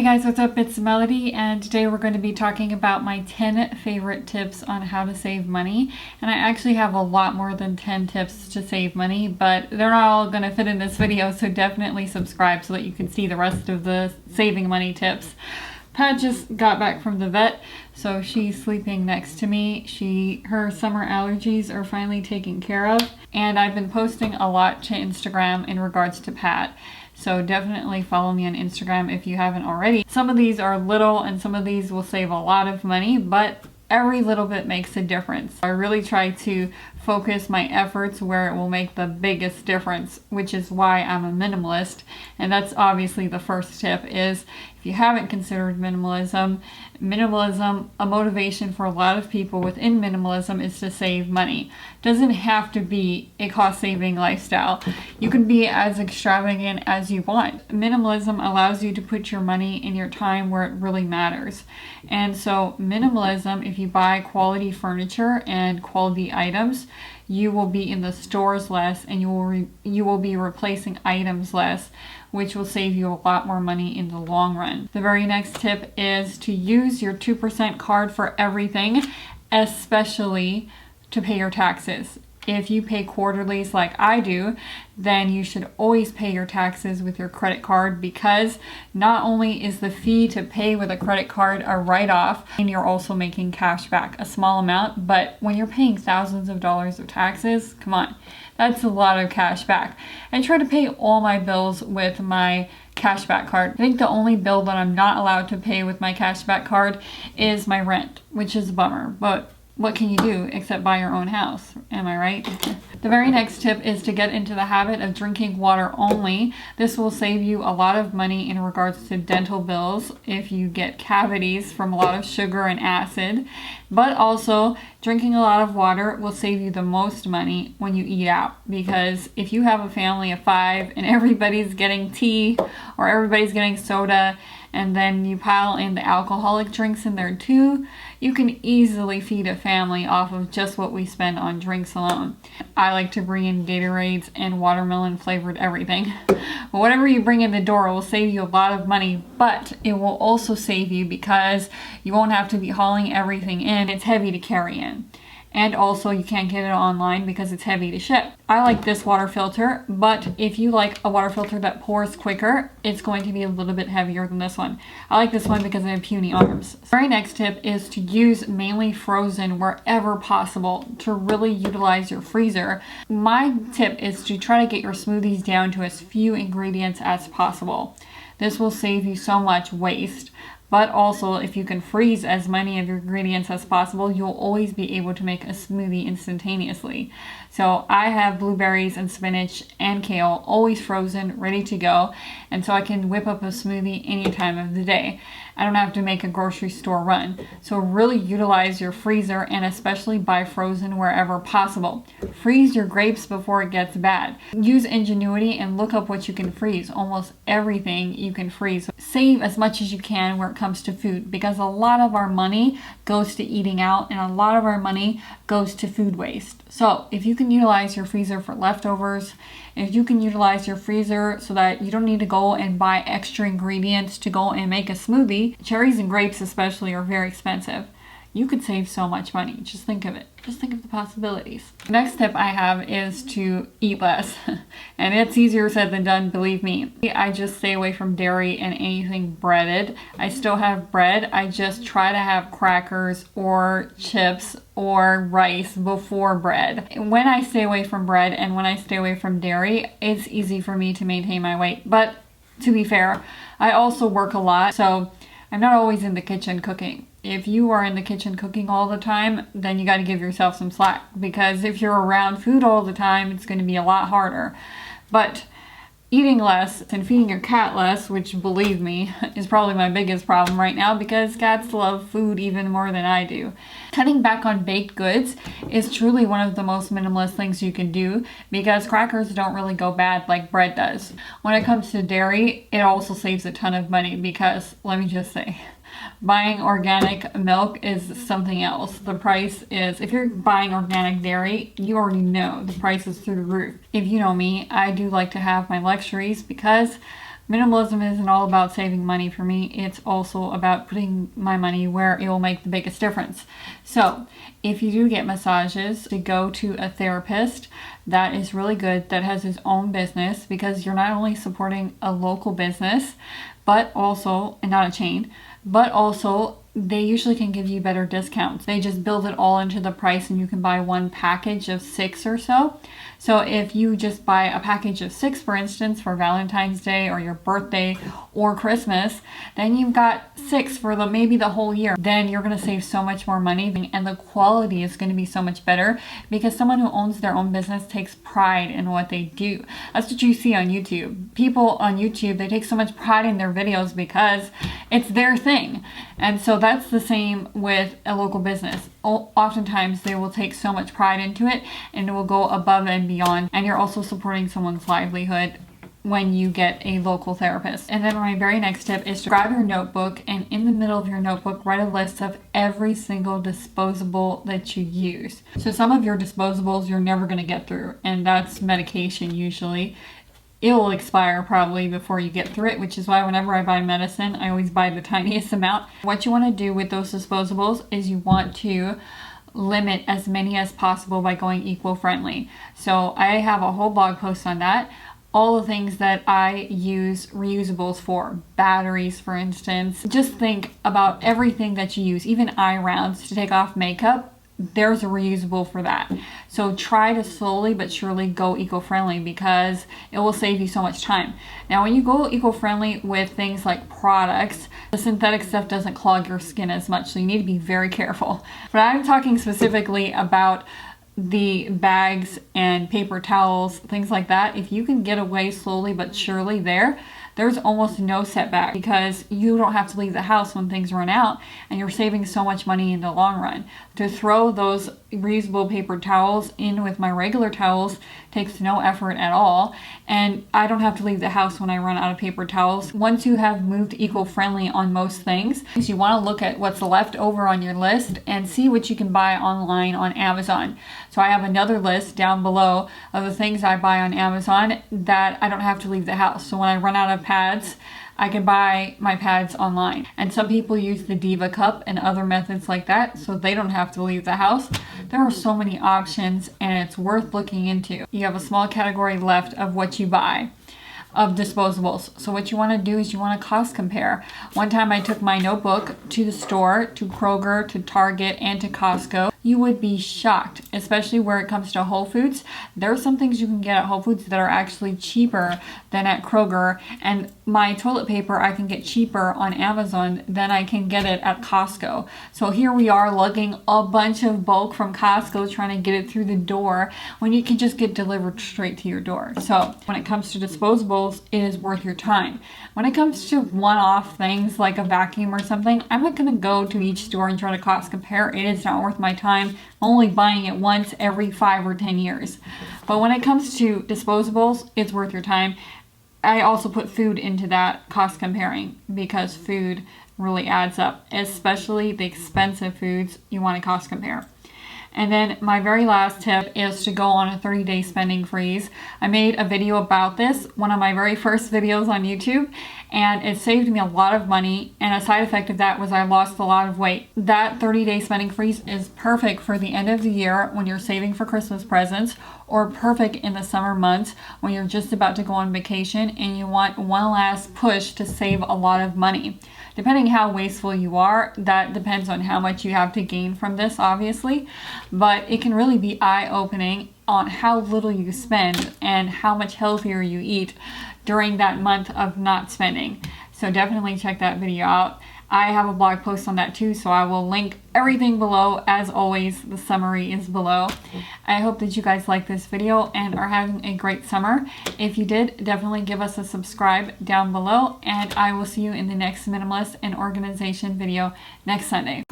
guys, what's up? It's Melody, and today we're going to be talking about my 10 favorite tips on how to save money. And I actually have a lot more than 10 tips to save money, but they're not all going to fit in this video, so definitely subscribe so that you can see the rest of the saving money tips. Pat just got back from the vet, so she's sleeping next to me. Her summer allergies are finally taken care of, and I've been posting a lot to Instagram in regards to Pat. So definitely follow me on Instagram if you haven't already. Some of these are little and some of these will save a lot of money, but every little bit makes a difference. I really try to focus my efforts where it will make the biggest difference, which is why I'm a minimalist. And that's obviously the first tip is, if you haven't considered minimalism, a motivation for a lot of people within minimalism is to save money. It doesn't have to be a cost-saving lifestyle. You can be as extravagant as you want. Minimalism allows you to put your money and your time where it really matters. And so minimalism, if you buy quality furniture and quality items, you will be in the stores less, and you will be replacing items less, which will save you a lot more money in the long run. The very next tip is to use your 2% card for everything, especially to pay your taxes. If you pay quarterlies like I do, then you should always pay your taxes with your credit card, because not only is the fee to pay with a credit card a write-off, and you're also making cash back, a small amount, but when you're paying thousands of dollars of taxes, come on, that's a lot of cash back. I try to pay all my bills with my cashback card. I think the only bill that I'm not allowed to pay with my cashback card is my rent, which is a bummer, but what can you do except buy your own house? Am I right? The very next tip is to get into the habit of drinking water only. This will save you a lot of money in regards to dental bills if you get cavities from a lot of sugar and acid. But also, drinking a lot of water will save you the most money when you eat out. Because if you have a family of 5 and everybody's getting tea or everybody's getting soda, and then you pile in the alcoholic drinks in there too, you can easily feed a family off of just what we spend on drinks alone. I like to bring in Gatorades and watermelon flavored everything. Whatever you bring in the door will save you a lot of money, but it will also save you because you won't have to be hauling everything in. It's heavy to carry in. And also you can't get it online because it's heavy to ship. I like this water filter, but if you like a water filter that pours quicker, it's going to be a little bit heavier than this one. I like this one because I have puny arms. The very next tip is to use mainly frozen wherever possible to really utilize your freezer. My tip is to try to get your smoothies down to as few ingredients as possible. This will save you so much waste. But also, if you can freeze as many of your ingredients as possible, you'll always be able to make a smoothie instantaneously. So I have blueberries and spinach and kale always frozen, ready to go. And so I can whip up a smoothie any time of the day. I don't have to make a grocery store run. So really utilize your freezer, and especially buy frozen wherever possible. Freeze your grapes before it gets bad. Use ingenuity and look up what you can freeze. Almost everything you can freeze. Save as much as you can where it comes to food, because a lot of our money goes to eating out and a lot of our money goes to food waste. So if you can utilize your freezer for leftovers, if you can utilize your freezer so that you don't need to go and buy extra ingredients to go and make a smoothie, cherries and grapes especially are very expensive. You could save so much money. Just think of it. Just think of the possibilities. The next tip I have is to eat less. And it's easier said than done, believe me. I just stay away from dairy and anything breaded. I still have bread. I just try to have crackers or chips or rice before bread. When I stay away from bread and when I stay away from dairy, it's easy for me to maintain my weight. But to be fair, I also work a lot, so I'm not always in the kitchen cooking. If you are in the kitchen cooking all the time, then you got to give yourself some slack, because if you're around food all the time, it's going to be a lot harder. But eating less and feeding your cat less, which believe me is probably my biggest problem right now, because cats love food even more than I do. Cutting back on baked goods is truly one of the most minimalist things you can do, because crackers don't really go bad like bread does. When it comes to dairy, it also saves a ton of money, because let me just say, buying organic milk is something else. The price is, if you're buying organic dairy, you already know the price is through the roof. If you know me, I do like to have my luxuries, because Minimalism isn't all about saving money for me. It's also about putting my money where it will make the biggest difference. So if you do get massages, to go to a therapist that is really good, that has his own business, because you're not only supporting a local business, but also, and not a chain, but also they usually can give you better discounts. They just build it all into the price and you can buy one package of 6 or so. So if you just buy a package of 6, for instance, for Valentine's Day or your birthday or Christmas, then you've got 6 for maybe the whole year. Then you're going to save so much more money, and the quality is going to be so much better, because someone who owns their own business takes pride in what they do. That's what you see on YouTube. People on YouTube, they take so much pride in their videos because it's their thing. And so that's the same with a local business. Oftentimes they will take so much pride into it and it will go above and beyond. And you're also supporting someone's livelihood when you get a local therapist. And then my very next tip is to grab your notebook, and in the middle of your notebook, write a list of every single disposable that you use. So some of your disposables you're never going to get through, and that's medication usually. It will expire probably before you get through it, which is why whenever I buy medicine, I always buy the tiniest amount. What you want to do with those disposables is you want to limit as many as possible by going eco-friendly. So I have a whole blog post on that. All the things that I use reusables for, batteries for instance. Just think about everything that you use, even eye rounds to take off makeup. There's a reusable for that. So try to slowly but surely go eco-friendly, because it will save you so much time. Now when you go eco-friendly with things like products, the synthetic stuff doesn't clog your skin as much, so you need to be very careful. But I'm talking specifically about the bags and paper towels, things like that. If you can get away slowly but surely there's almost no setback, because you don't have to leave the house when things run out, and you're saving so much money in the long run. To throw those reusable paper towels in with my regular towels takes no effort at all, and I don't have to leave the house when I run out of paper towels. Once you have moved eco-friendly on most things, you want to look at what's left over on your list and see what you can buy online on Amazon. So I have another list down below of the things I buy on Amazon that I don't have to leave the house. So when I run out of pads, I can buy my pads online. And some people use the Diva cup and other methods like that, so they don't have to leave the house. There are so many options, and it's worth looking into. You have a small category left of what you buy of disposables. So what you want to do is you want to cost compare. One time I took my notebook to the store, to Kroger, to Target, and to Costco. You would be shocked, especially where it comes to Whole Foods. There are some things you can get at Whole Foods that are actually cheaper than at Kroger, and my toilet paper I can get cheaper on Amazon than I can get it at Costco. So here we are lugging a bunch of bulk from Costco trying to get it through the door when you can just get delivered straight to your door. So when it comes to disposables, it is worth your time. When it comes to one-off things like a vacuum or something, I'm not going to go to each store and try to cost compare. It is not worth my time. I'm only buying it once every 5 or 10 years. But when it comes to disposables, it's worth your time. I also put food into that cost comparing, because food really adds up, especially the expensive foods. You want to cost compare. And then my very last tip is to go on a 30-day spending freeze. I made a video about this, one of my very first videos on YouTube, and it saved me a lot of money, and a side effect of that was I lost a lot of weight. That 30-day spending freeze is perfect for the end of the year when you're saving for Christmas presents, or perfect in the summer months when you're just about to go on vacation and you want one last push to save a lot of money. Depending how wasteful you are, that depends on how much you have to gain from this, obviously, but it can really be eye-opening on how little you spend and how much healthier you eat during that month of not spending. So definitely check that video out. I have a blog post on that too, so I will link everything below. As always, the summary is below. I hope that you guys like this video and are having a great summer. If you did, definitely give us a subscribe down below, and I will see you in the next minimalist and organization video next Sunday.